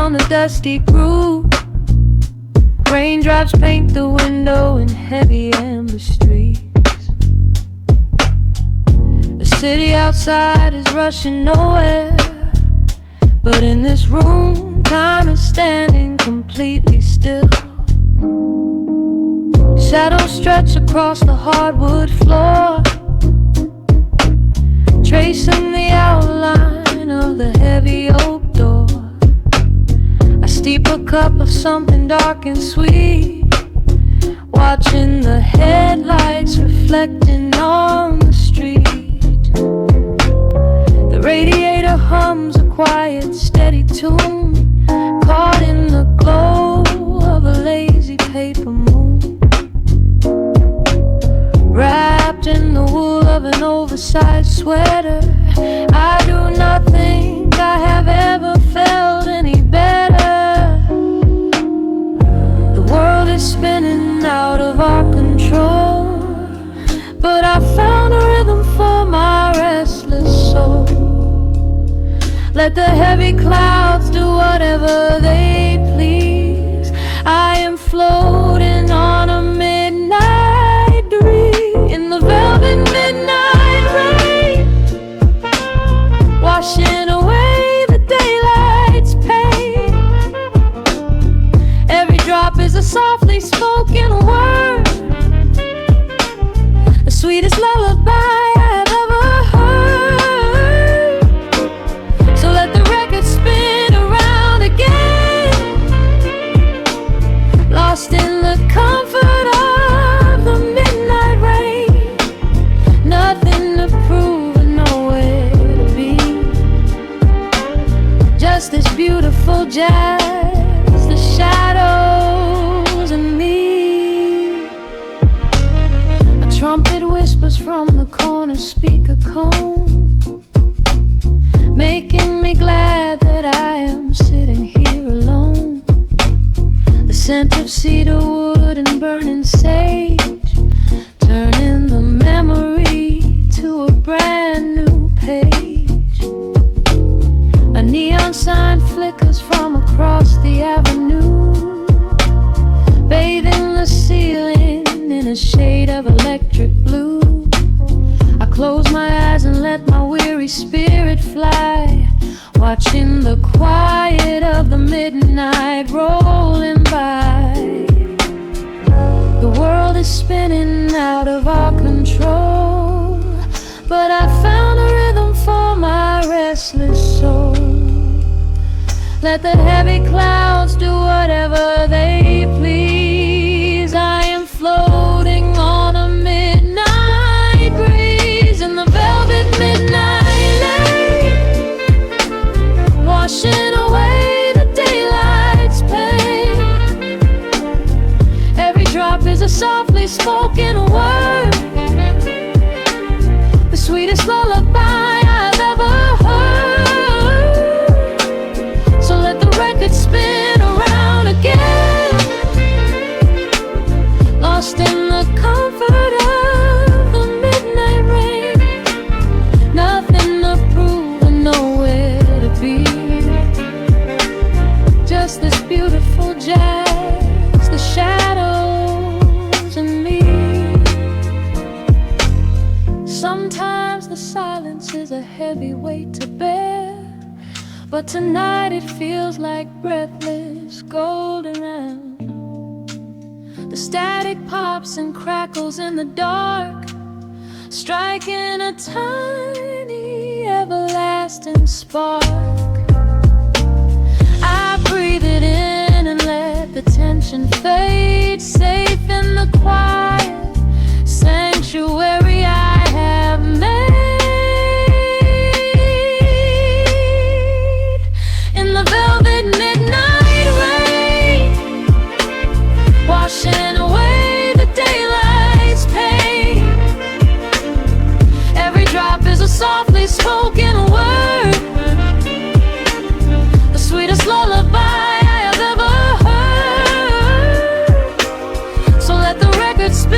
down the dusty groove. Raindrops paint the window in heavy amber streets. The city outside is rushing nowhere, but in this room, time is standing completely still. Shadows stretch across the hardwood floor, tracing the outline of the heavy oak door. I steep a cup of something dark and sweet, watching the headlights reflecting on the street. The radiator hums a quiet, steady tune, caught in the glow of a lazy paper moon. Wrapped in the wool of an oversized sweater, I do not think I have ever felt any better. The world is spinning out of our control, but I found a rhythm for my restless soul. Let the heavy clouds do whatever they please. I am floating on a midnight dream in the velvet midnight rain, washing away the daylight's pain. Every drop is a softly spoken word, the sweetest lullaby I have ever heard. So let the record spin around again, lost in the comfort of the midnight rain. Nothing to prove and nowhere to be, just this beautiful jazz, the shadows and me. A trumpet whispers from the corner speaker cone, making me glad that I am sitting here alone. The scent of cedar wood and burning sage, turning the memory to a brand new page. A neon sign flickers from across the avenue, bathing the ceiling in a shade of electric blue. I close my eyes and let my weary spirit fly, watching the quiet of the midnight rolling by. The world is spinning out of our control, but I found a rhythm for my restless soul. Let the heavy clouds do whatever they please. I am floating on a midnight breeze in the velvet midnight lane, washing away the daylight's pain. Every drop is a softly spoken word, the sweetest lullaby I've ever heard. So let the record spin around again, lost in the comfort of the midnight rain. Nothing to prove and nowhere to be, just this beautiful jazz, the shadows and me. Sometimes the silence is a heavy weight to bear, but tonight it feels like breathless golden round. The static pops and crackles in the dark, striking a tiny everlasting spark. I breathe it in and let the tension fade, safe in the quiet sanctuary I have made. In the velvet midnight rain, washing away the daylight's pain. Every drop is a softly spoken word, the sweetest lullaby I have ever heard. So let the record spin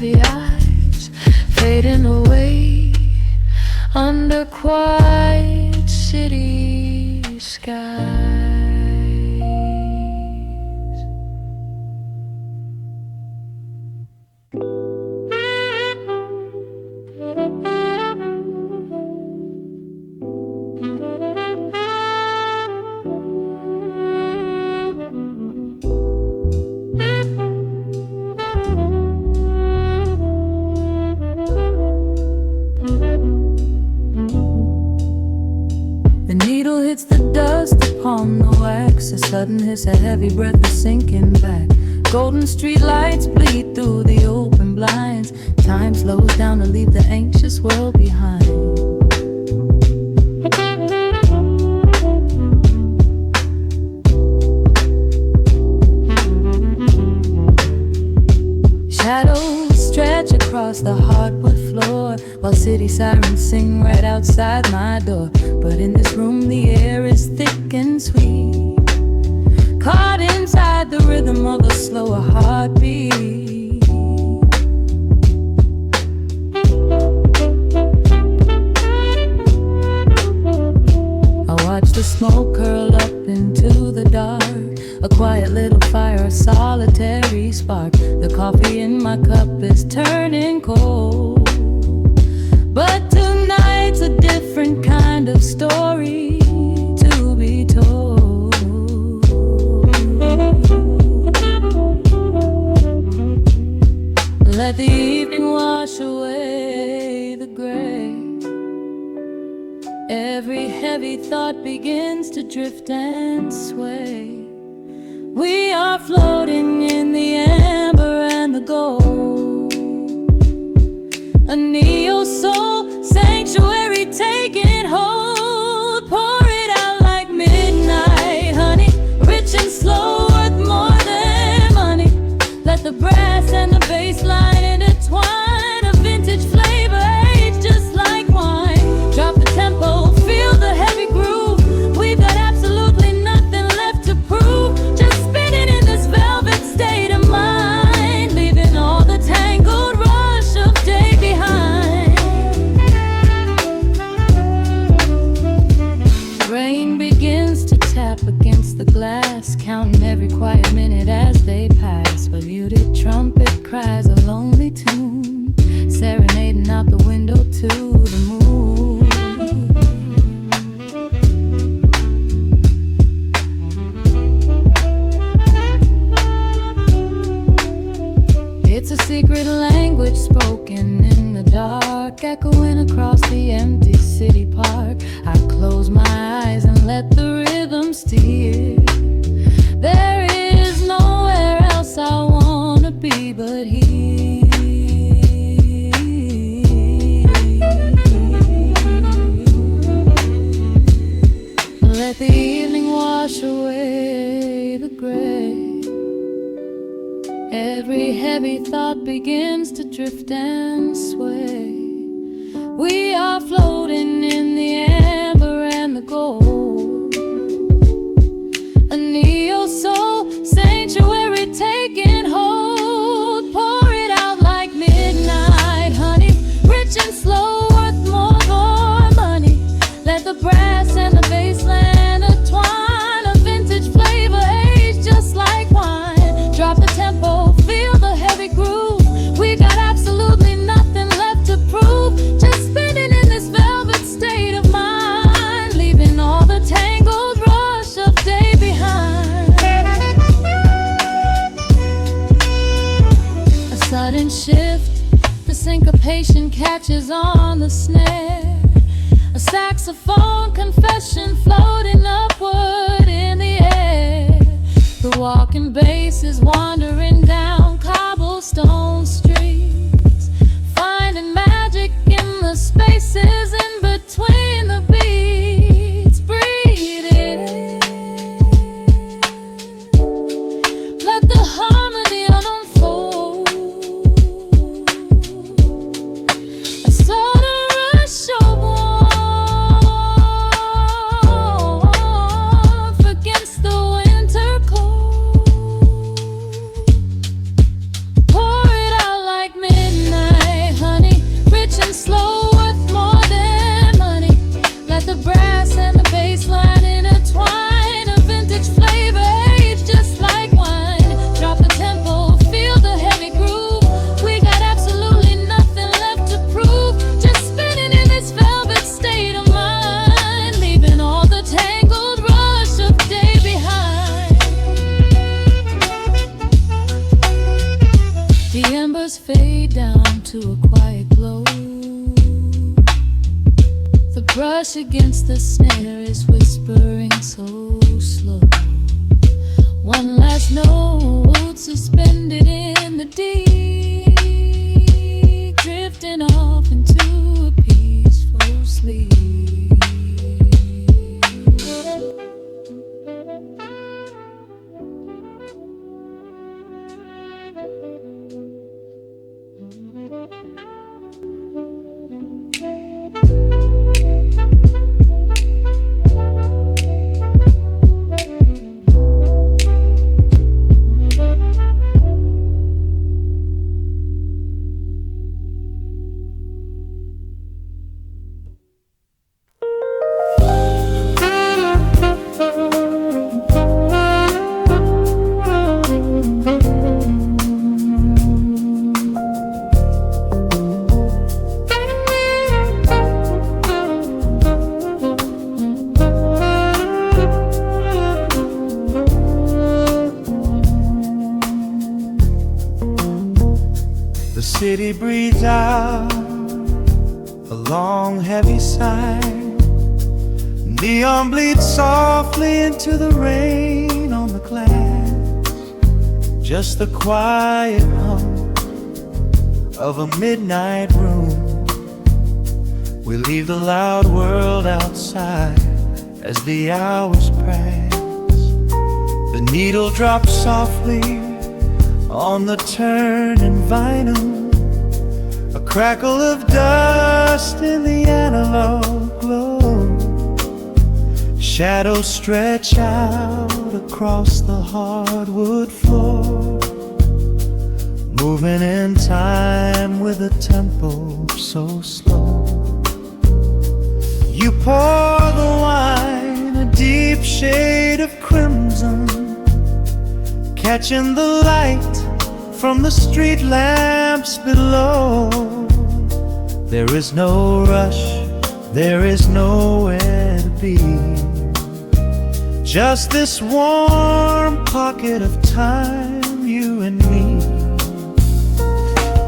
heavy eyes fading away under quiet city skies. Hits the dust upon the wax. A sudden hiss, a heavy breath is sinking back. Golden street lights bleed through the open blinds. Time slows down to leave the anxious world behind. Shadows stretch across the hardwood floor while city sirens sing right outside my door. But in this room the air is thick and sweet, caught inside the rhythm of a slower heartbeat. I watch the smoke curl up into the dark, a quiet little fire, a solitary spark. The coffee in my cup is turning cold, but tonight's a different kind of story to be told. Let the evening wash away the gray. Every heavy thought begins to drift and sway. We are floating in the amber and the gold, a neo-soul sanctuary taking hold. Pour it out like midnight honey, rich and slow, worth more than money. Let the brass and the bass line intertwine, a vintage flavor aged just like wine. Drop the tempo, feel the heavy groove. We've got absolutely nothing left to prove, just spinning in this velvet state of mind, leaving all the tangled rush of day behind. Rain begins to tap against the glass, counting every quiet minute as they pass. A muted trumpet cries a lonely tune, serenading out the window to the moon. It's a secret language spoken in the dark, echoing across the empty city park. I close my eyes and let the rhythm steer. There is nowhere else I wanna be but here. Let the evening wash away the gray. Every heavy thought begins to drift and sway. We are floating in the amber and the gold, a neo-soul sanctuary taking hold. Pour it out like midnight honey, rich and slow, worth more than money. Let the brass and the bassline intertwine, a vintage flavor aged just like wine. Drop the tempo, feel the heavy groove. We got absolutely nothing left to prove, just spinning in this velvet state of mind, leaving all the tangled rush of day behind. A sudden shift, the syncopation catches on the snare. A saxophone confession floating upward in the air. The walking bass is wandering down cobblestone streets, finding magic in the spaces in between the beats. Breathe in, let the harmony unfold. A sudden rush of warmth against the winter cold. Pour it out into a quiet glow. The brush against the snare is whispering so slow. One last note suspended in the deep, drifting off into a peaceful sleep. The city breathes out a long heavy sigh. Neon bleeds softly into the rain on the glass. Just the quiet hum of a midnight room. We leave the loud world outside as the hours pass. The needle drops softly on the turning vinyl. A crackle of dust in the analog glow. Shadows stretch out across the hardwood floor, moving in time with a tempo so slow. You pour the wine, a deep shade of crimson, catching the light from the street lamps below. There is no rush, there is nowhere to be. Just this warm pocket of time, you and me.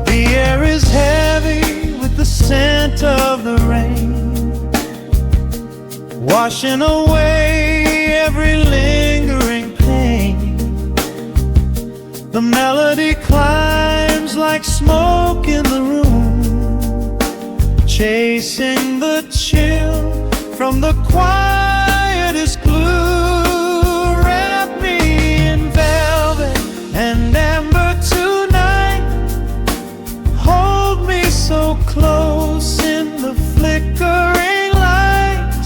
The air is heavy with the scent of the rain, washing away every lingering pain. The melody climbs like smoke in the room, chasing the chill from the quietest glue. Wrap me in velvet and amber tonight. Hold me so close in the flickering light.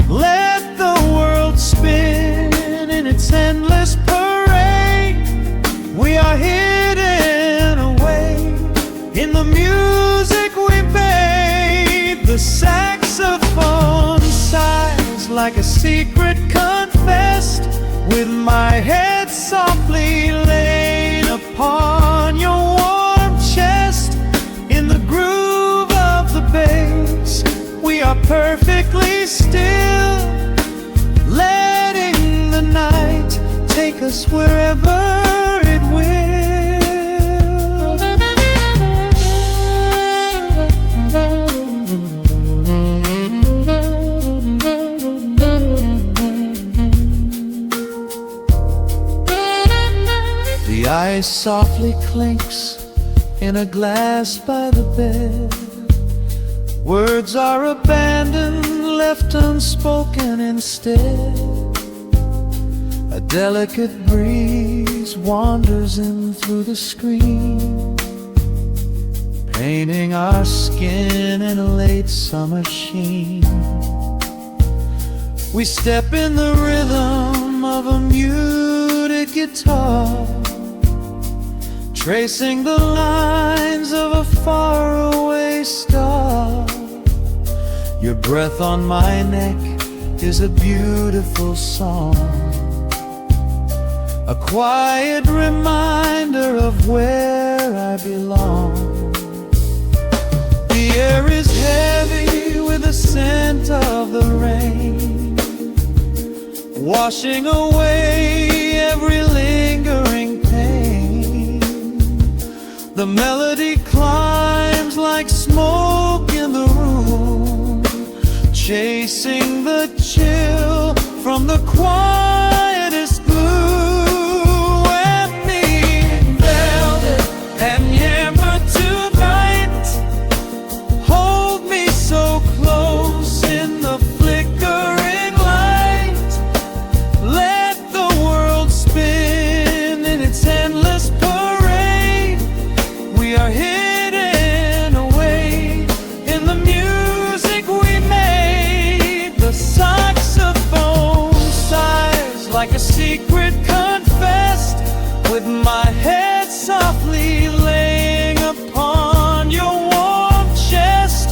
Let the world spin in its endless parade. We are hidden away in the music we made. The saxophone sighs like a secret confessed, with my head softly laid upon your warm chest. In the groove of the bass, we are perfectly still, letting the night take us wherever it will. The ice softly clinks in a glass by the bed. Words are abandoned, left unspoken instead. A delicate breeze wanders in through the screen, painting our skin in a late summer sheen. We step in the rhythm of a muted guitar, tracing the lines of a faraway star. Your breath on my neck is a beautiful song, a quiet reminder of where I belong. The air is heavy with the scent of the rain, washing away every lingering pain. The melody climbs quietest blue, and me velvet and amber tonight. Hold me so close in the flickering light. Let the world spin in its endless parade. We are hidden away in the music we made. The saxophone sighs like a secret confessed, with my head softly laying upon your warm chest.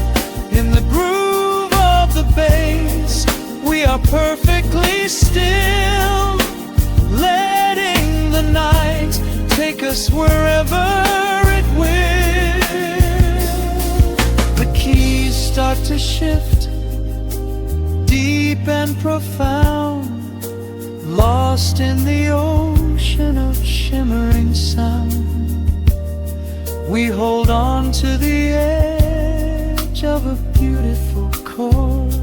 In the groove of the bass, we are perfectly still, letting the night take us wherever it will. The keys start to shift, deep and profound, lost in the ocean of shimmering sound. We hold on to the edge of a beautiful chord,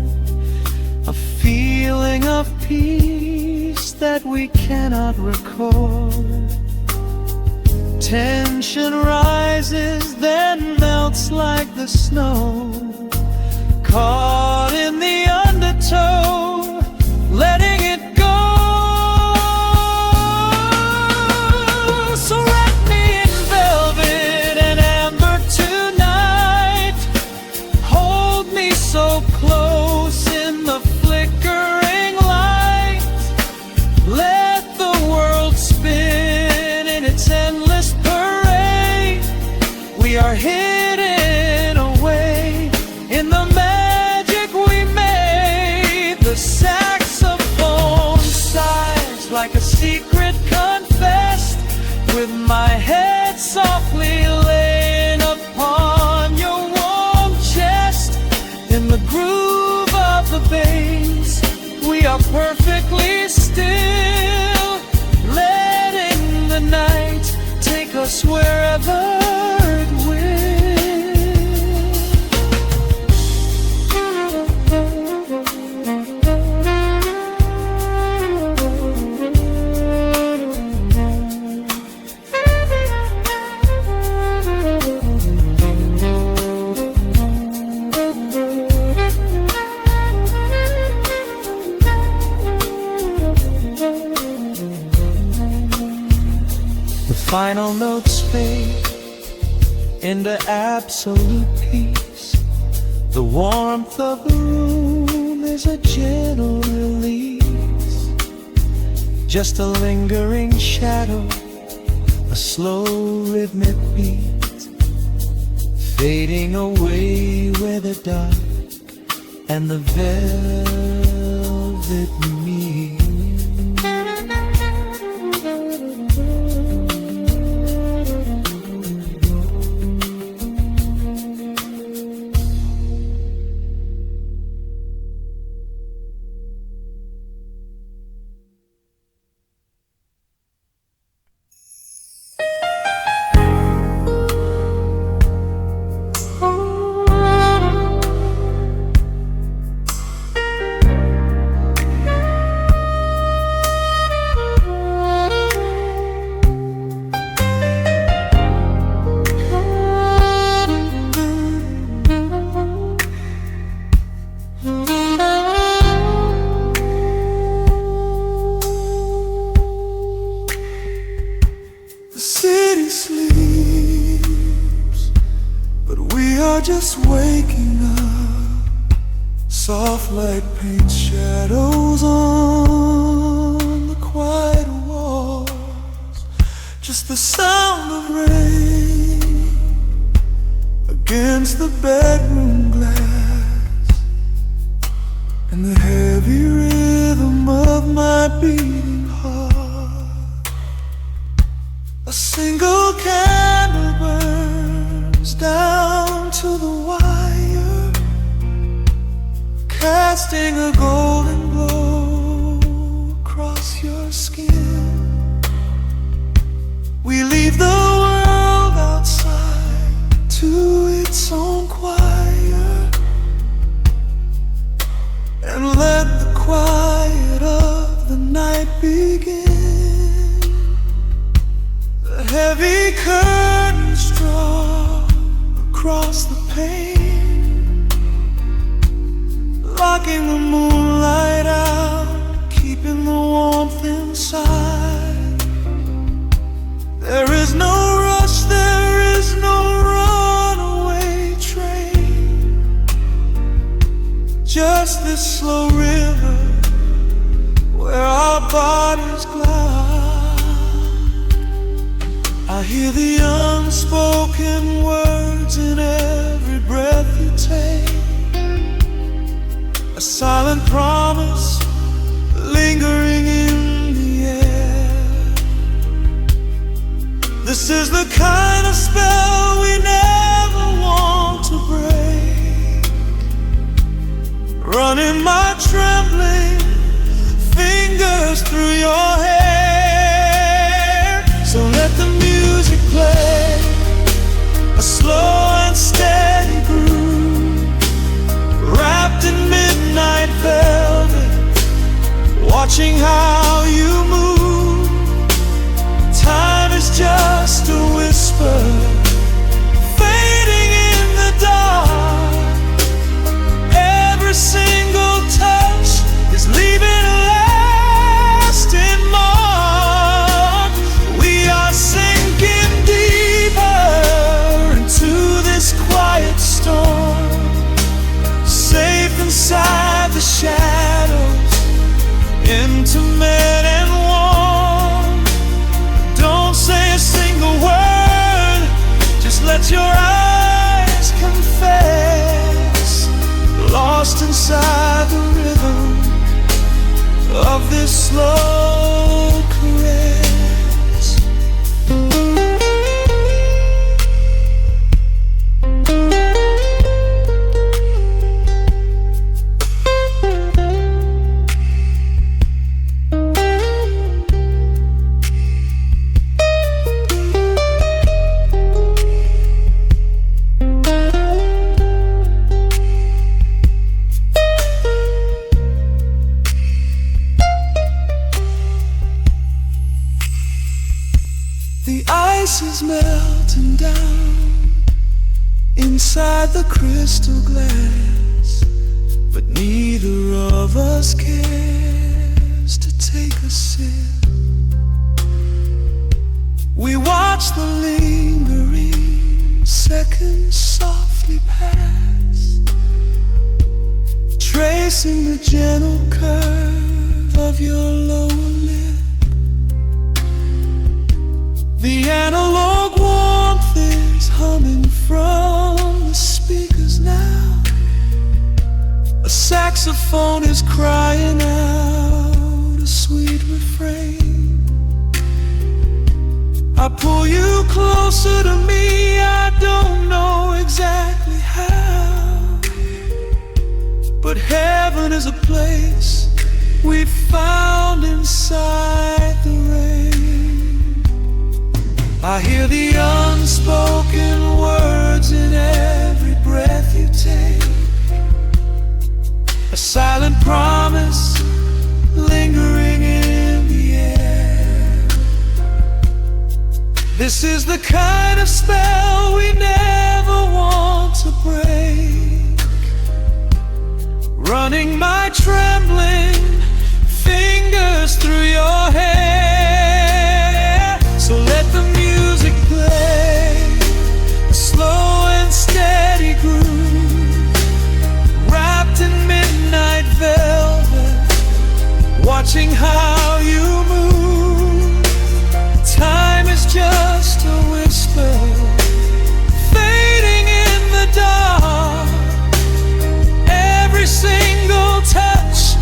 a feeling of peace that we cannot record. Tension rises, then melts like the snow, caught in the undertow, letting it go. So wrap me in velvet and amber tonight. Hold me so close in the flickering light. Let the world spin in its endless parade. We are hidden away in the magic we made. The saxophone sighs like a secret confessed, with my head softly laying upon your warm chest. In the groove of the bass, we are perfectly still, letting the night take us wherever it will. The final notes fade into absolute peace. The warmth of the room is a gentle release, just a lingering shadow, a slow rhythmic beat, fading away where the dark and the velvet meet. Just waking up, soft light paints shadows on the quiet walls, just the sound of rain against the bedroom glass, and the heavy rhythm of my beating heart. A single candle burns down to the wire, casting a golden glow across your skin. We leave the world outside to its own choir, and let the quiet of the Heavy curtains draw across the pane, locking the moonlight out, keeping the warmth inside. There is no rush, there is no runaway train, just this slow river where our bodies glide. I hear the unspoken words in every breath you take, a silent promise lingering in the air. This is the kind of spell we never want to break, running my trembling fingers through your hair. So let the music play, a slow and steady groove, wrapped in midnight velvet, watching how you move. Time is just a whisper, fading in the dark. Every single touch is leaving a lasting mark. We are sinking deeper into this quiet storm, safe inside the shadows, intimate and warm. Don't say a single word, just let your eyes confess, lost inside the rhythm of this slow caress. The ice is melting down inside the crystal glass, but neither of us cares to take a sip. We watch the lingering seconds softly pass, tracing the gentle curve of your lower lip. The analog warmth is humming from the speakers now. A saxophone is crying out a sweet refrain. I pull you closer to me, I don't know exactly how, but heaven is a place we found inside the rain. I hear the unspoken words in every breath you take, a silent promise lingering in the air. This is the kind of spell we never want to break, running my trembling fingers through your hair. So let the music play, a slow and steady groove, wrapped in midnight velvet, watching how you move. Time is just a whisper, fading in the dark. Every single touch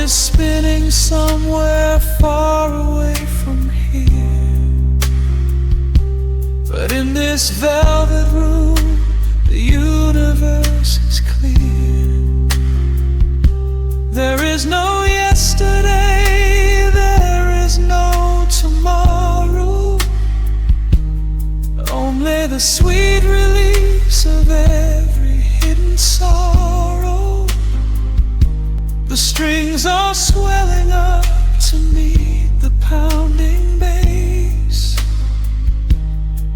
is spinning somewhere far away from here. But in this velvet room, the universe is clear. There is no yesterday, there is no tomorrow, only the sweet release of every hidden sorrow. The strings are swelling up to meet the pounding bass,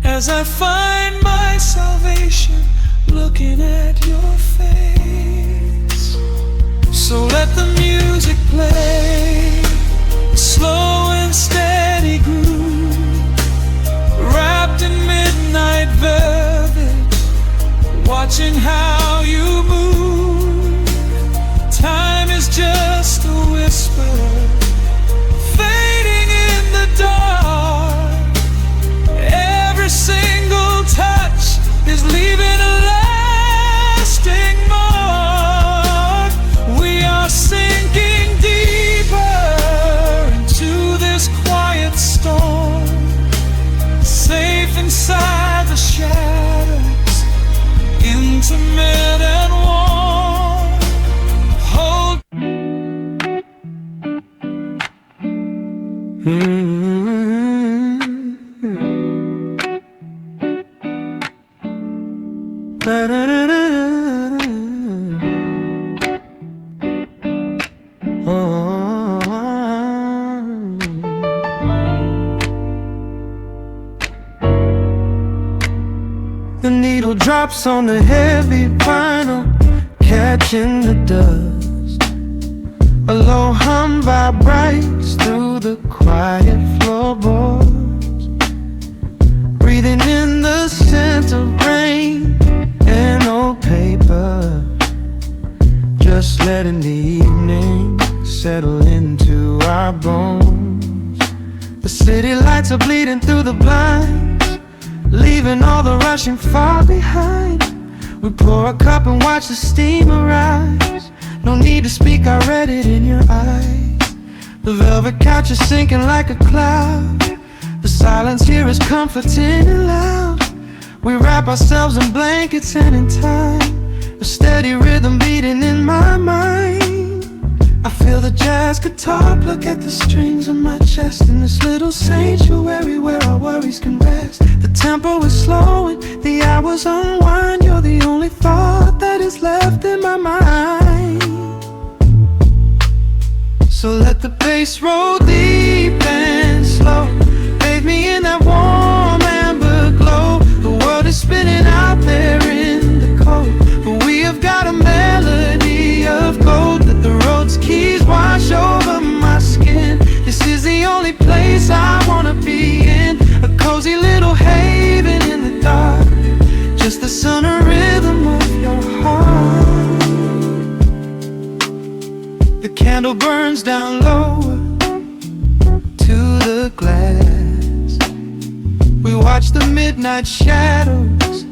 as I find my salvation looking at your face. So let the music play, slow and steady groove, wrapped in midnight velvet, watching how you move. Time is just a whisper, fading in the dark. Every single touch is leaving a lasting mark. We are sinking deeper into this quiet storm, safe inside the shadows, intimate and warm. Hold The needle drops on the heavy vinyl, catching the dust. A low hum vibrates through the quiet floorboards, breathing in the scent of rain and old paper, just letting the evening settle into our bones. The city lights are bleeding through the blinds, leaving all the rushing far behind. We pour a cup and watch the steam arise. No need to speak, I read it in your eyes. The velvet couch is sinking like a cloud. The silence here is comforting and loud. We wrap ourselves in blankets and in time, a steady rhythm beating in my mind. I feel the jazz guitar pluck at the strings of my chest, in this little sanctuary where our worries can rest. The tempo is slowing, the hours unwind. You're the only thought that is left in my mind. So let the bass roll deep and slow, bathe me in that warm amber glow. The world is spinning out there in the cold, but we have got a melody of gold. Let the road's keys wash over my skin. This is the only place I wanna be in, a cozy little haven in the dark, just the sound and rhythm of your heart. The candle burns down lower to the glass. We watch the midnight shadows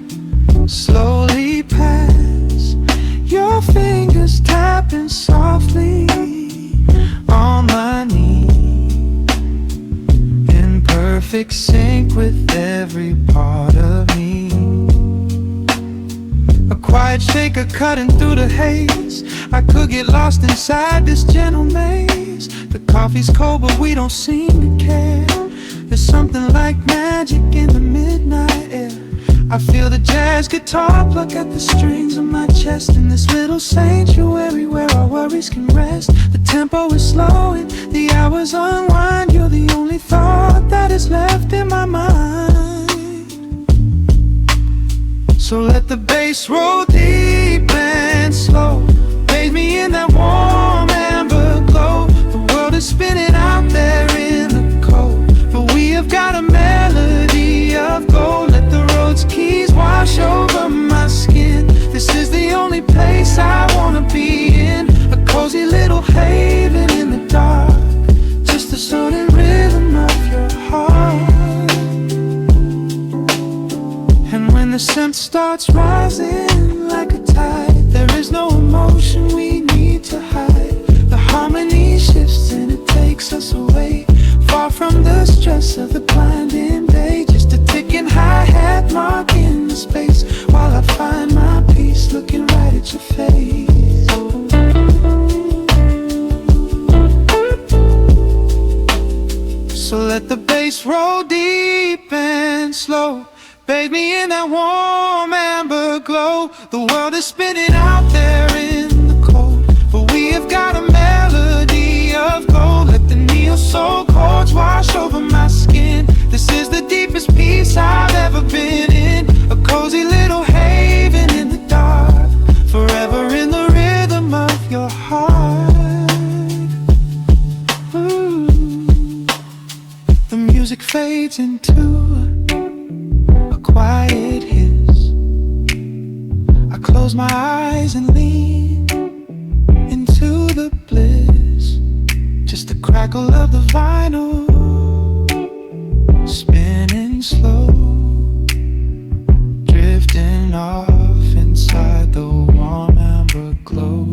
slowly pass, your fingers tapping softly on my knee, in perfect sync with every part of me. A quiet shaker cutting through the haze. I could get lost inside this gentle maze. The coffee's cold but we don't seem to care. There's something like magic in the midnight air. I feel the jazz guitar pluck at the strings of my chest, in this little sanctuary where our worries can rest. The tempo is slowing, the hours unwind. You're the only thought that is left in my mind. So let the bass roll deep and slow, bathe me in that warm amber glow. The world is spinning out there in the cold, but we have got a melody of gold. Let the road's keys wash over my skin. This is the only place I wanna be in, a cozy little haven in the dark, just the sound and rhythm of your heart. And when the scent starts rising like bass roll deep and slow. Bathe me in that warm amber glow. The world is spinning out there in the cold, but we have got a melody of gold. Let the neo soul chords wash over my skin. This is the deepest peace I've ever been in. A cozy little haven in the dark, forever in the rhythm of your heart. Ooh. The music fades into a quiet hiss. I close my eyes and lean into the bliss. Just the crackle of the vinyl spinning slow, drifting off inside the warm amber glow.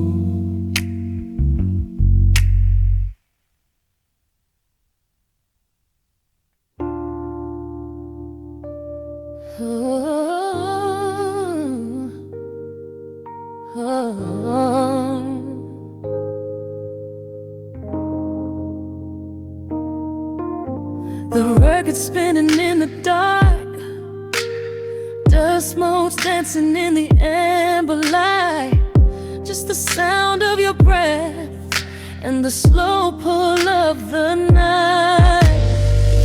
The record spinning in the dark, dust motes dancing in the amber light. Just the sound of your breath and the slow pull of the night.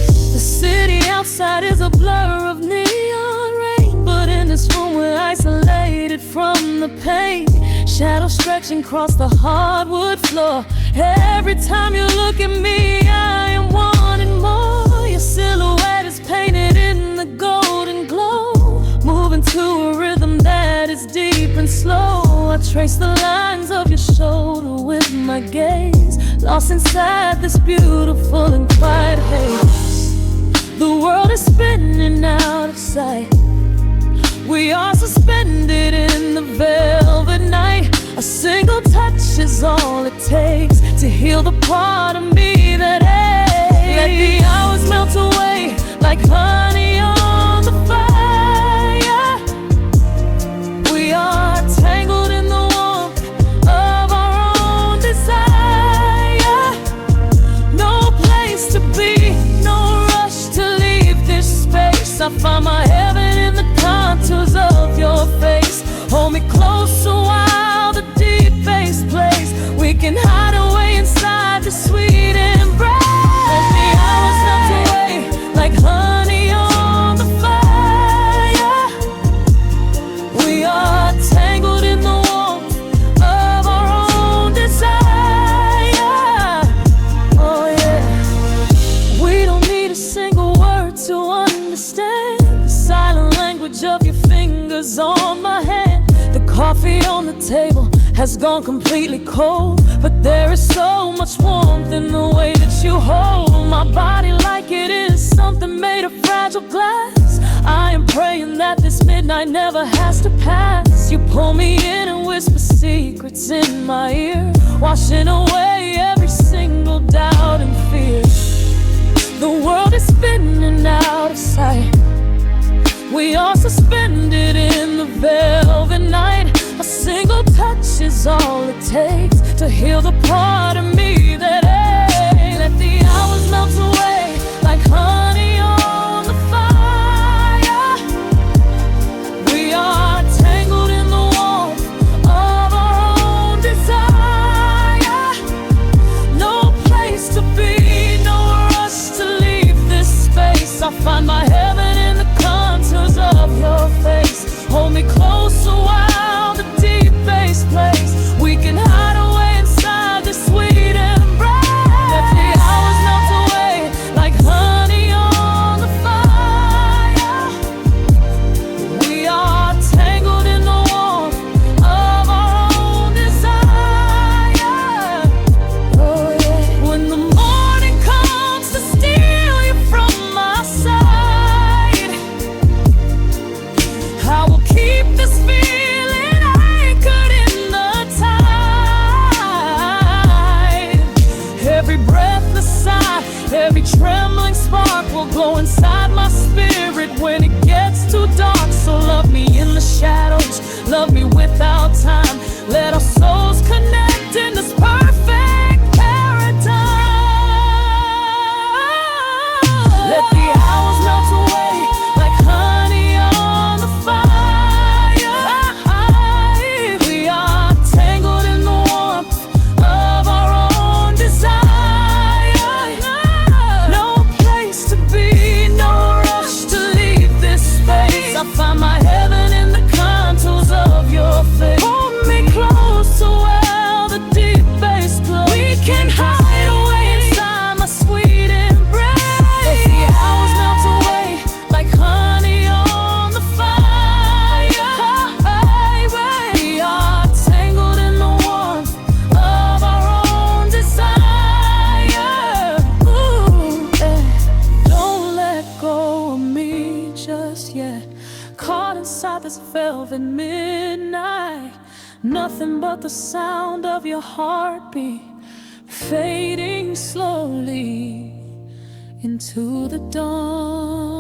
The city outside is a blur of neon rain, but in this room we're isolated from the pain. Shadows stretching across the hardwood floor. Every time you look at me, I am wanting more. Your silhouette is painted in the golden glow, moving to a rhythm that is deep and slow. I trace the lines of your shoulder with my gaze, lost inside this beautiful and quiet haze. The world is spinning out of sight. We are suspended in the velvet night. A single touch is all it takes to heal the part of me that aches. Let the hours melt away like honey on the fire. We are tangled in the warmth of our own desire. No place to be, no rush to leave this space. I find my heaven in the contours of your face. Hold me closer while the deep bass plays. We can hide away inside the sweet embrace. Let the hours melt away like honey on the fire. We are tangled in the warmth of our own desire. Oh yeah. We don't need a single word to understand the silent language of your fingers on my hand. The coffee on the table has gone completely cold, but there is so much warmth in the way that you hold my body like it is something made of fragile glass. I am praying that this midnight never has to pass. You pull me in and whisper secrets in my ear, washing away every single doubt and fear. The world is spinning out of sight. We are suspended in the velvet night. A single touch is all it takes to heal the part of me that aches. Let the hours melt away like honey on the fire. We are tangled in the warmth of our own desire. No place to be, no rush to leave this space. I find my heaven in the contours of your face. Hold me closer while the deep bass plays. We can hide away inside this sweet embrace. Let the hours melt away like honey on the fire. We are tangled in the warmth of our own desire. Oh yeah. When the morning comes to steal you from my side, I will keep this feeling anchored in the tide. Every breathless sigh, every trembling spark will glow inside my spirit when it gets too dark. So love me in the shadows, love me without time. Let our souls connect in this perfect paradise. Let 12 at midnight. Nothing but the sound of your heartbeat fading slowly into the dawn.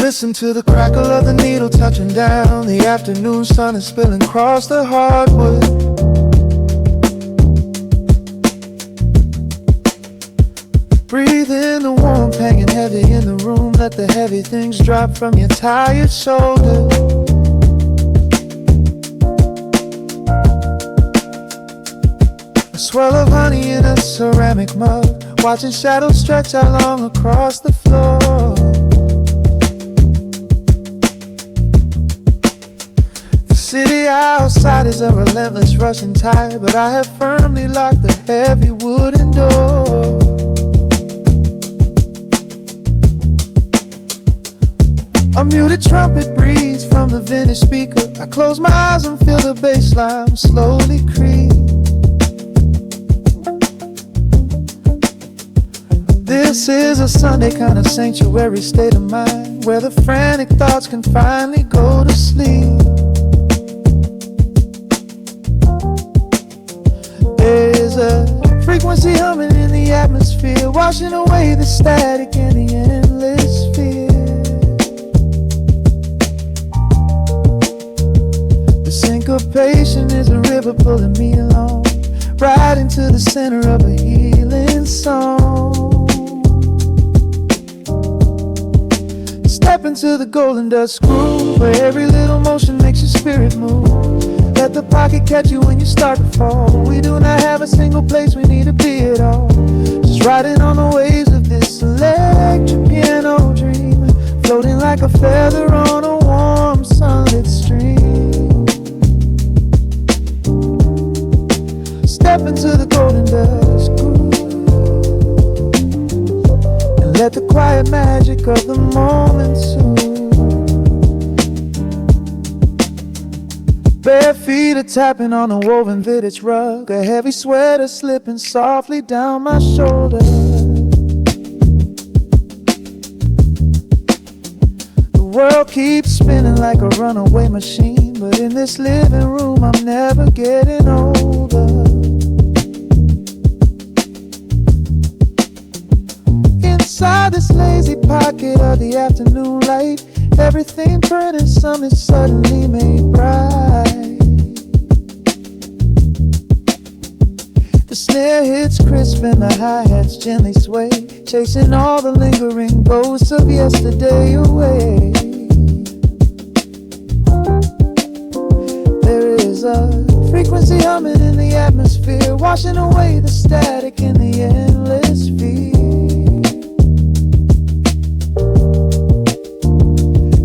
Listen to the crackle of the needle touching down. The afternoon sun is spilling across the hardwood. Breathe in the warmth hanging heavy in the room. Let the heavy things drop from your tired shoulders. A swirl of honey in a ceramic mug, watching shadows stretch out long across the floor. The city outside is a relentless rushing tide, but I have firmly locked the heavy wooden door. A muted trumpet breathes from the vintage speaker. I close my eyes and feel the bassline slowly creep. This is a Sunday kind of sanctuary state of mind, where the frantic thoughts can finally go to sleep. There's a frequency humming in the atmosphere, washing away the static and the endless fear. The syncopation is a river pulling me along, right into the center of a healing song. Step into the golden dust groove, where every little motion makes your spirit move. Let the pocket catch you when you start to fall. We do not have a single place we need to be at all. Just riding on the waves of this electric piano dream, floating like a feather on a warm sunlit stream. Step into the golden dust groove, and let the quiet magic of the moment soothe. Bare feet are tapping on a woven vintage rug, a heavy sweater slipping softly down my shoulder. The world keeps spinning like a runaway machine, but in this living room I'm never getting older. Inside this lazy pocket of the afternoon light, everything burning, some is suddenly made bright. The snare hits crisp and the hi-hats gently sway, chasing all the lingering ghosts of yesterday away. There is a frequency humming in the atmosphere, washing away the static in the endless fear.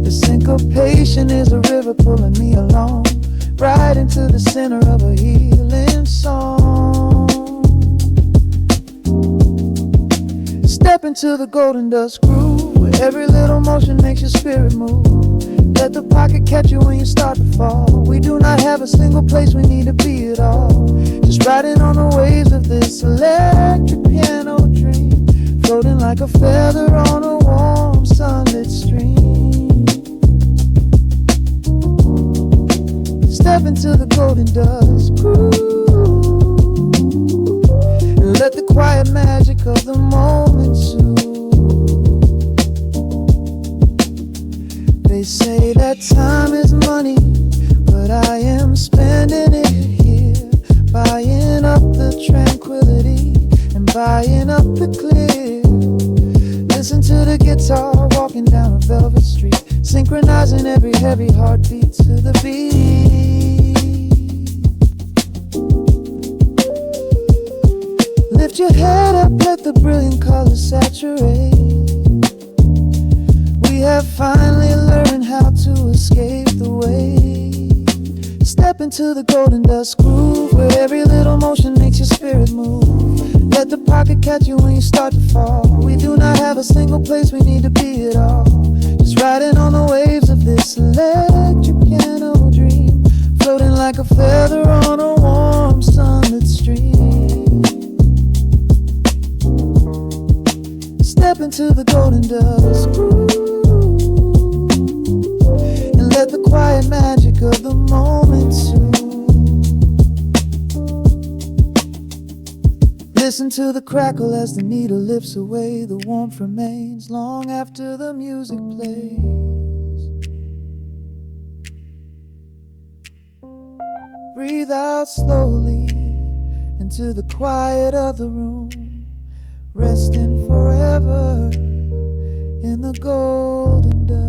Syncopation is a river pulling me along, right into the center of a healing song. Step into the golden dust groove, where every little motion makes your spirit move. Let the pocket catch you when you start to fall. We do not have a single place we need to be at all. Just riding on the waves of this electric piano dream, floating like a feather on a warm sunlit stream. Step into the golden dust groove, and let the quiet magic of the moment soothe. They say that time is money, but I am spending it here, buying up the tranquility and buying up the clear. Listen to the guitar walking down a velvet street, synchronizing every heavy heartbeat to the beat. Lift your head up, let the brilliant colors saturate. We have finally learned how to escape the waves. Step into the golden dust groove, where every little motion makes your spirit move. Let the pocket catch you when you start to fall. We do not have a single place we need to be at all. Just riding on the waves of this electric piano dream, floating like a feather on a warm sunlit stream. Step into the golden dust groove, and let the quiet magic of the moment soothe. Listen to the crackle as the needle lifts away. The warmth remains long after the music plays. Breathe out slowly into the quiet of the room, resting forever in the golden dust.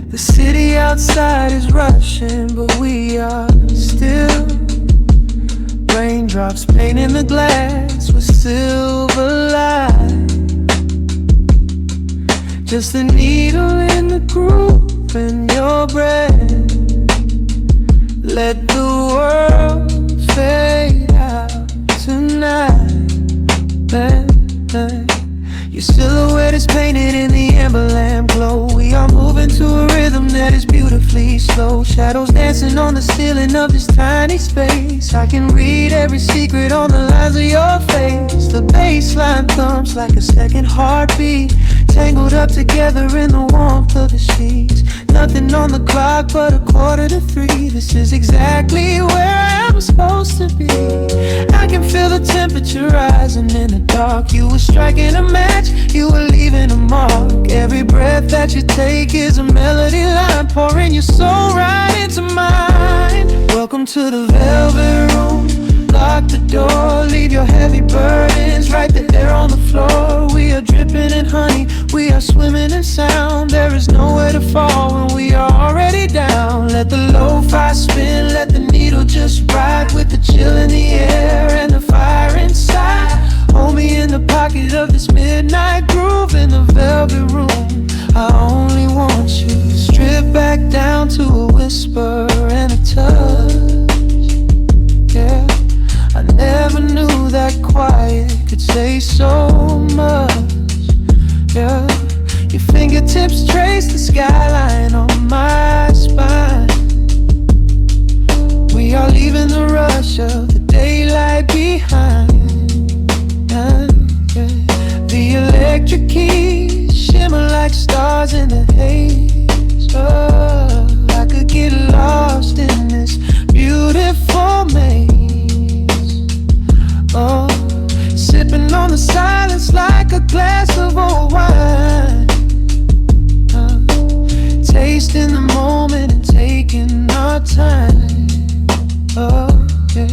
The city outside is rushing, but we are still. Raindrops painting the glass with silver light. Just a needle in the groove in your breath. Let the world fade out tonight. Your silhouette is painted in the amber lamp glow. We are moving to a rhythm that is beautifully slow. Shadows dancing on the ceiling of this tiny space. I can read every secret on the lines of your face. The bassline thumps like a second heartbeat, tangled up together in the warmth of the sheets. Nothing on the clock but 2:45. This is exactly where I'm supposed to be. I can feel the temperature rising in the dark. You were striking a match, you were leaving a mark. Every breath that you take is a melody line, pouring your soul right into mine. Welcome to the velvet room. Lock the door, leave your heavy burdens right there on the floor. We are dripping in honey, we are swimming in sound. There is nowhere to fall when we are already down. Let the lo-fi spin, let the needle just ride, with the chill in the air and the fire inside. Hold me in the pocket of this midnight groove in the velvet room. I only want you, strip back down to a whisper and a touch. Yeah, I never knew that quiet could say so much. Yeah, your fingertips trace the skyline on my spine. We are leaving the rush of the daylight behind. The electric keys shimmer like stars in the haze. Oh, I could get lost in this beautiful maze. Oh, sipping on the silence like a glass of old wine. Tasting the moment and taking our time. Oh, yeah.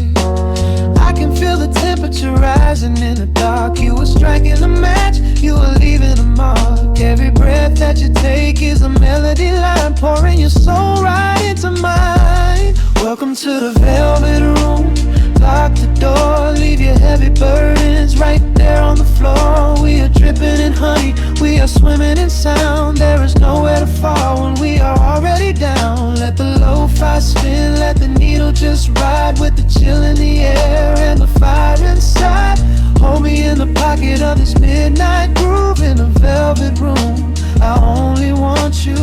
I can feel the temperature rising in the dark. You were striking a match, you were leaving a mark. Every breath that you take is a melody line, pouring your soul right into mine. Welcome to the velvet room. Lock the door, leave your heavy burdens right there on the floor. We are dripping in honey, we are swimming in sound. There is nowhere to fall when we are already down. Let the lo-fi spin, let the needle just ride, with the chill in the air and the fire inside. Hold me in the pocket of this midnight groove in the velvet room. I only want you.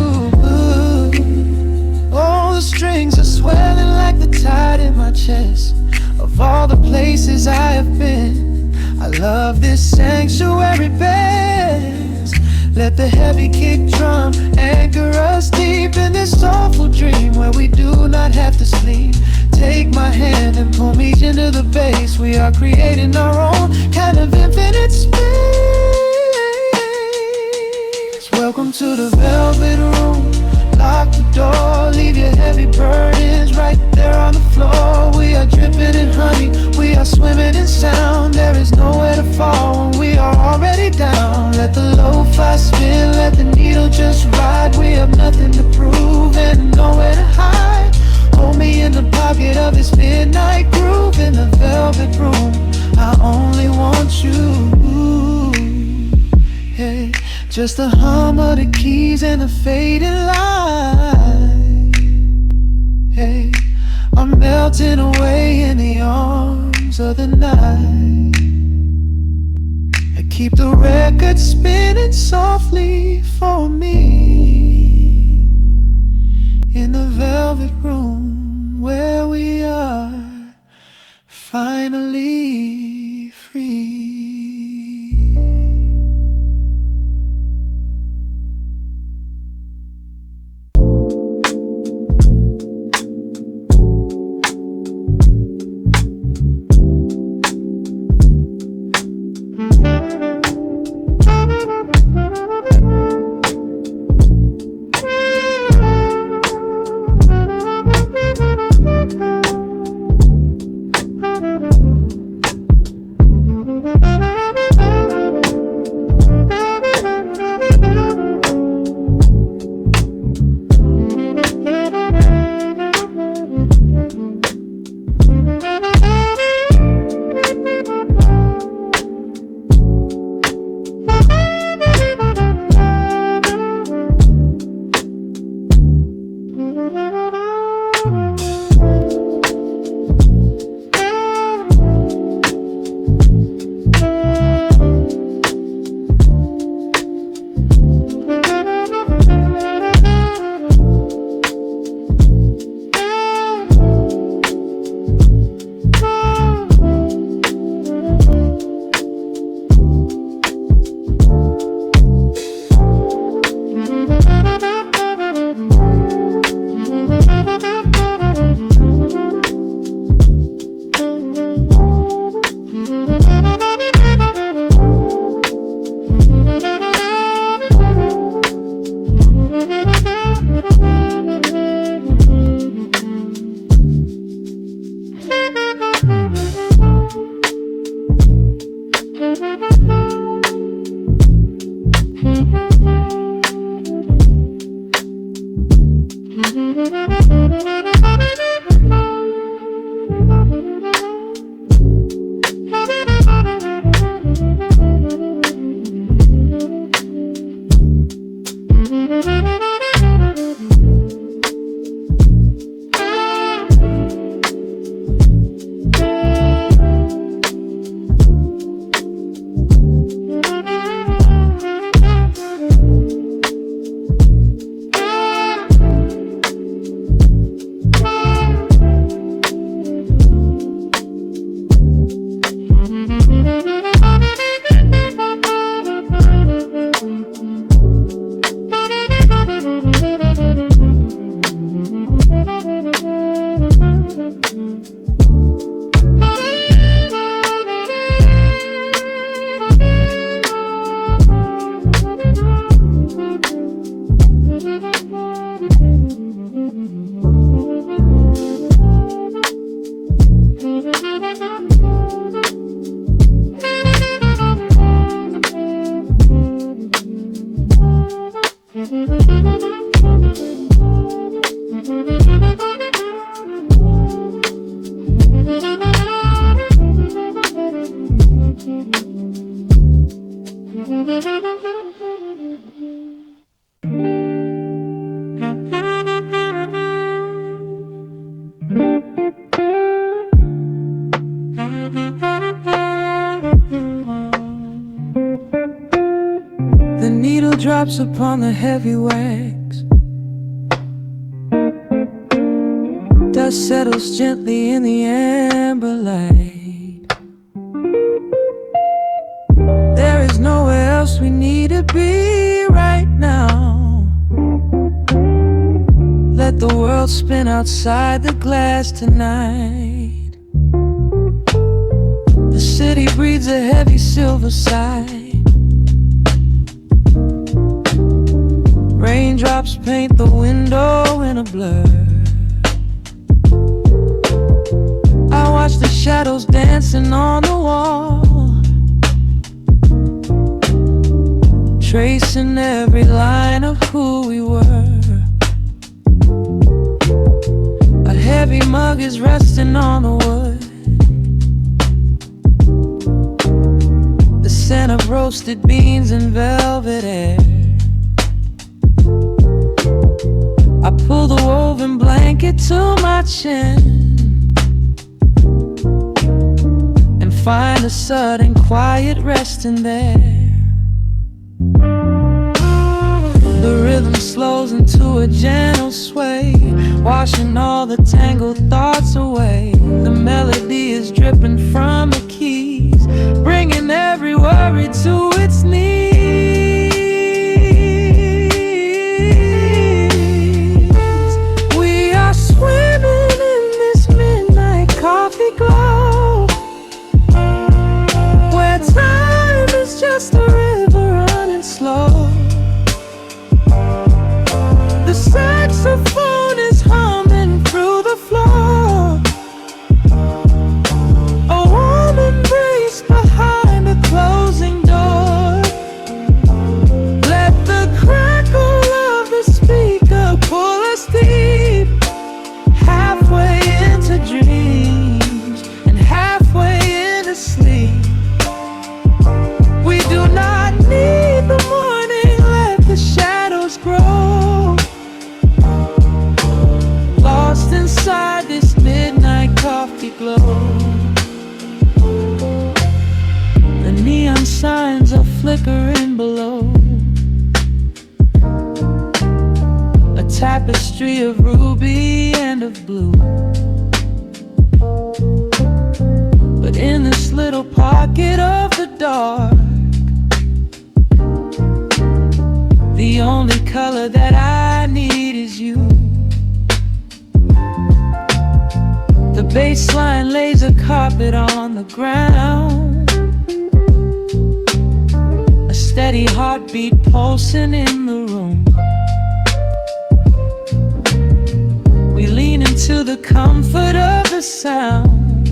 Oh, the strings are swelling like the tide in my chest. Of all the places I have been, I love this sanctuary best. Let the heavy kick drum anchor us deep in this soulful dream where we do not have to sleep. Take my hand and pull me into the bass. We are creating our own kind of infinite space. Welcome to the velvet room. Lock the door, leave your heavy burdens right there on the floor. We are dripping in honey, we are swimming in sound. There is nowhere to fall when we are already down. Let the lo-fi spin, let the needle just ride. Just the hum of the keys and the fading light. Hey, I'm melting away in the arms of the night. I keep the record spinning softly for me in the velvet room where we are finally free. The needle drops upon the heavy wax. Dust settles gently in the amber light. There is nowhere else we need to be right now. Let the world spin outside the glass tonight. The city breathes a heavy silver sigh. Raindrops paint the window in a blur. I watch the shadows dancing on the wall, tracing every line of who we were. A heavy mug is resting on the wood. The scent of roasted beans and velvet air. I pull the woven blanket to my chin and find a sudden quiet resting there. The rhythm slows into a gentle sway, washing all the tangled thoughts away. The melody is dripping from the keys, bringing every worry to its knees. We are swimming in this midnight coffee glow, where time is just a river running slow. The saxophone is humming through the floor, a warm embrace behind a closing door. Let the crackle of the speaker pull us deep, halfway into dreams and halfway into sleep. We do not need the morning, let the shadows grow. Lost inside this midnight coffee glow. The neon signs are flickering below, a tapestry of ruby and of blue. But in this little pocket of the dark, the only color that I need is you. The bassline lays a carpet on the ground, a steady heartbeat pulsing in the room. We lean into the comfort of the sound,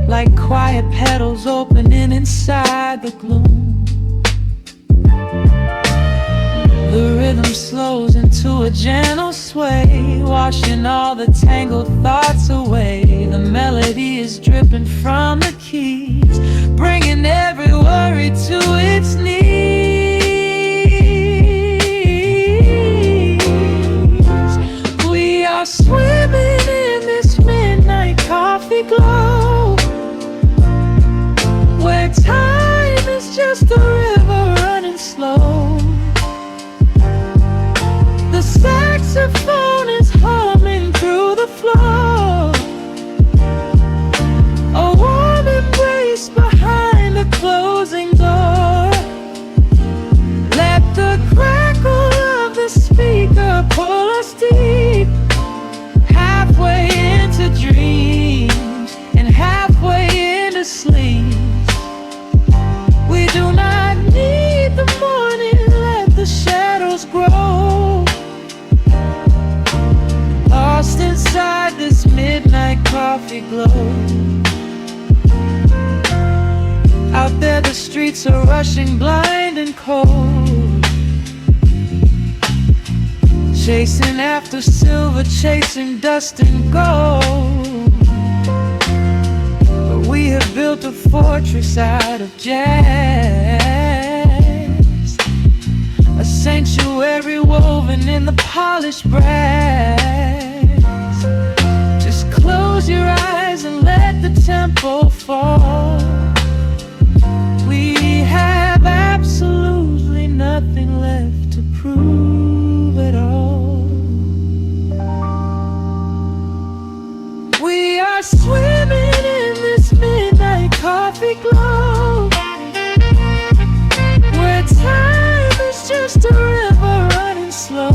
like quiet petals opening inside the gloom. The rhythm slows into a gentle sway, washing all the tangled thoughts away. The melody is dripping from the keys, bringing every worry to its knees. We are swimming in this midnight coffee glow, where time is just a river running slow. The saxophone is humming through the floor, a warm embrace behind a closing door. Let the crackle of the speaker pull us deep, halfway into dreams and halfway into sleep. We do not need the morning, let the shadows grow. Lost inside this midnight coffee glow. Out there the streets are rushing blind and cold, chasing after silver, chasing dust and gold. But we have built a fortress out of jazz, a sanctuary woven in the polished brass. Just close your eyes and let the tempo fall. We have absolutely nothing left to prove at all. We are swimming in this midnight coffee glow, where time is just a river running slow.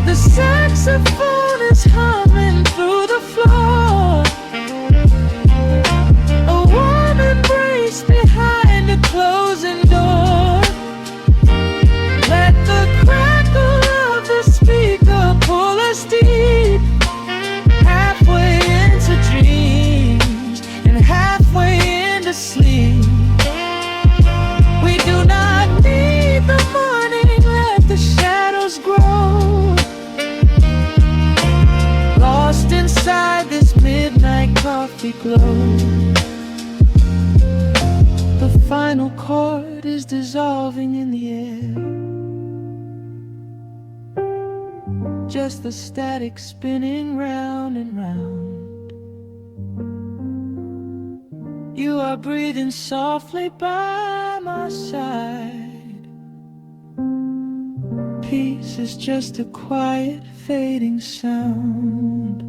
The saxophone is humming through the floor, a warm embrace behind a closing door. Let the crackle of the speaker pull us deep, halfway into dreams velvety glow. The final chord is dissolving in the air, just the static spinning round and round. You are breathing softly by my side. Peace is just a quiet fading sound.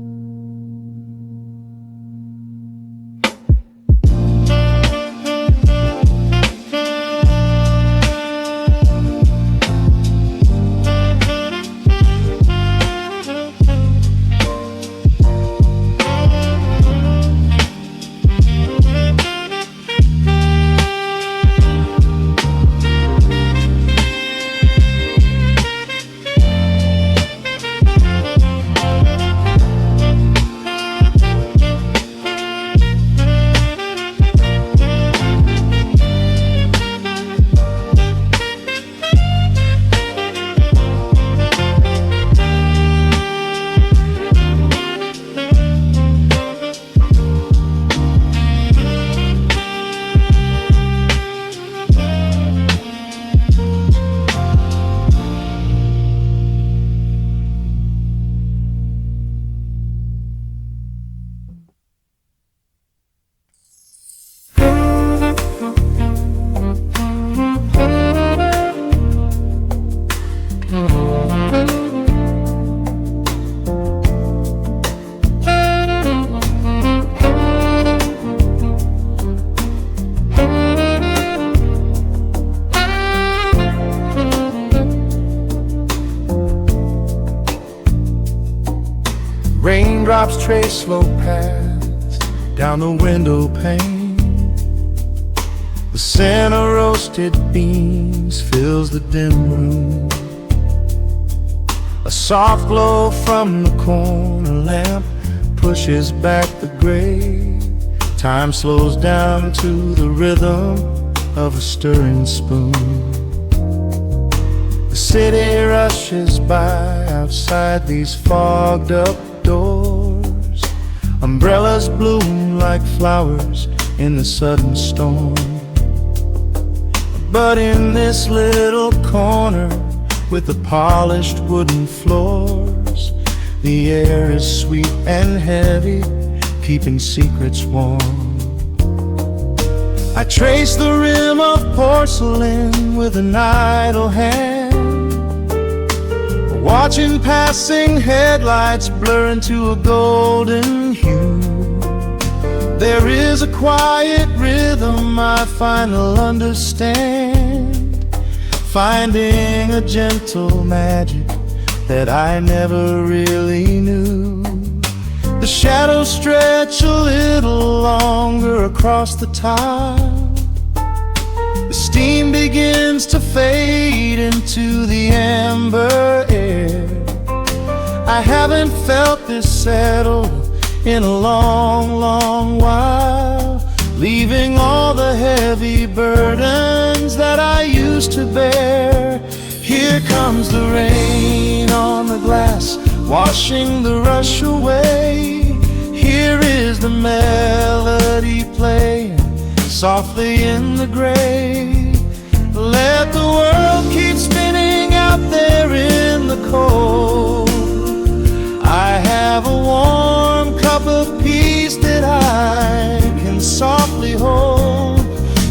Raindrops trace slow paths down the window pane. The scent of roasted beans fills the dim room. A soft glow from the corner lamp pushes back the gray. Time slows down to the rhythm of a stirring spoon. The city rushes by outside these fogged up doors. Umbrellas bloom like flowers in the sudden storm. But in this little corner with the polished wooden floors, the air is sweet and heavy, keeping secrets warm. I trace the rim of porcelain with an idle hand, watching passing headlights blur into a golden hue. There is a quiet rhythm I finally understand, finding a gentle magic that I never really knew. The shadows stretch a little longer across the tile. The steam begins to fade into the amber air. I haven't felt this settled in a long, long while, leaving all the heavy burdens that I used to bear. Here comes the rain on the glass, washing the rush away. Here is the melody playing softly in the gray. Let the world keep spinning out there in the cold. I have a warm cup of peace that I can softly hold.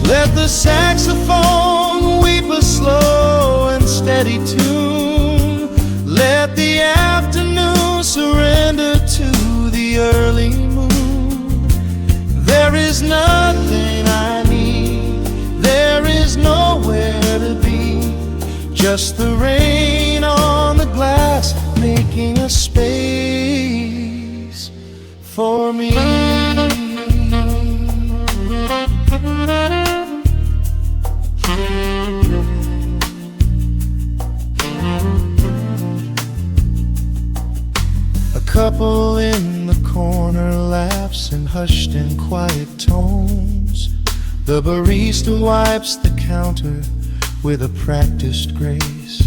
Let the saxophone weep a slow and steady tune. Let the afternoon surrender to the early moon. There is nothing I need, there is nowhere to be, just the rain on the glass making a space for me. A couple in the corner laughs in hushed and quiet tones. The barista wipes the counter with a practiced grace.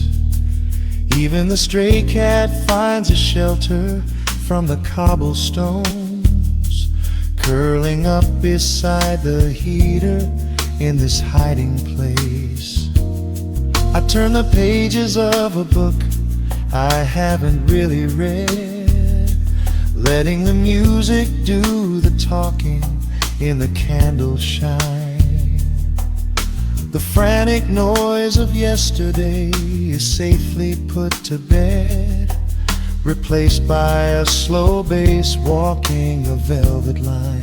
Even the stray cat finds a shelter from the cobblestones. curling up beside the heater in this hiding place. I turn the pages of a book I haven't really read, letting the music do the talking in the candle shine. The frantic noise of yesterday is safely put to bed, replaced by a slow bass walking a velvet line.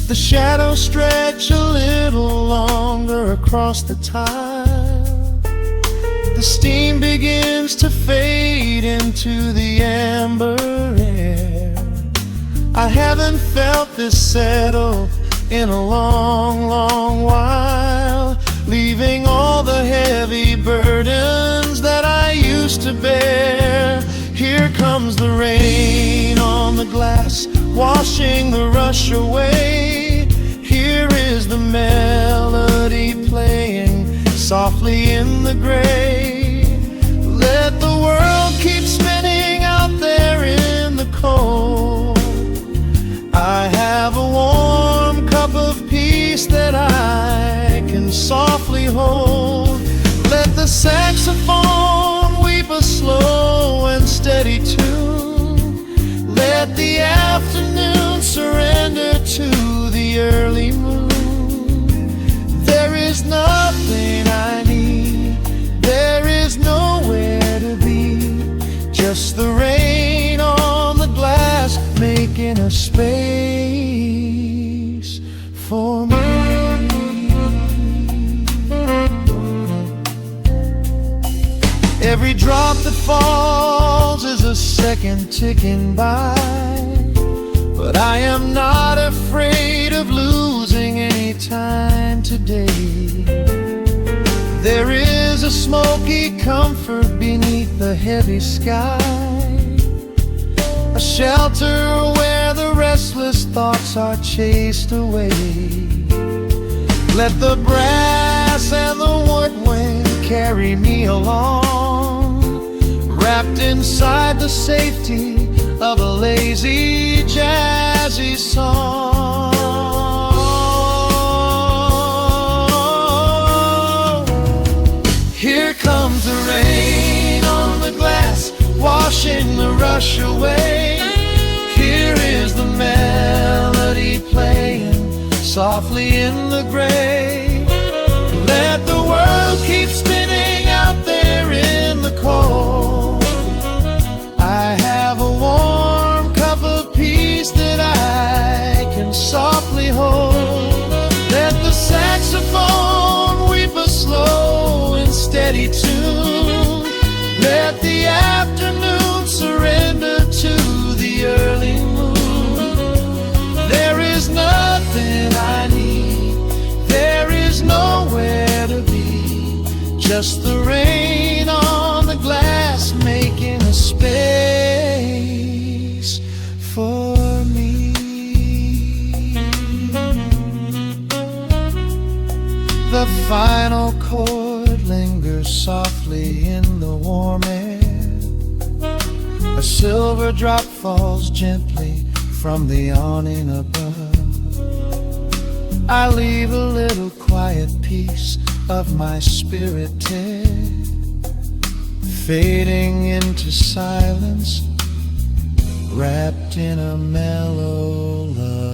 The shadows stretch a little longer across the tile. The steam begins to fade into the amber air. I haven't felt this settle in a long, long while, leaving all the heavy burdens that I used to bear. Here comes the rain on the glass, washing the rush away. Here is the melody playing softly in the gray. Let the world keep spinning out there in the cold. I have a warm cup of peace that I can softly hold. Let the saxophone weep a slow and steady tune. Let the afternoon surrender to the early moon. There is nothing I need, there is nowhere to be, just the rain on the glass making a space for me. Every drop that falls is a second ticking by, but I am not afraid of losing any time today. There is a smoky comfort beneath the heavy sky, a shelter where the restless thoughts are chased away. Let the brass and the woodwind carry me along, wrapped inside the safety of a lazy, jazzy song. Here comes the rain on the glass, washing the rush away. Here is the melody playing softly in the gray. Let the world keep spinning out there in the cold. I have a warm cup of peace that I can softly hold. Let the saxophone weep a slow and steady tune. Let the afternoon surrender to the early moon. There is nothing I need, there is nowhere to be, just the rain on the glass making a space for me. The final chord lingers softly in the warm air. A silver drop falls gently from the awning above. I leave a little quiet piece of my spirit tear, fading into silence, wrapped in a mellow love.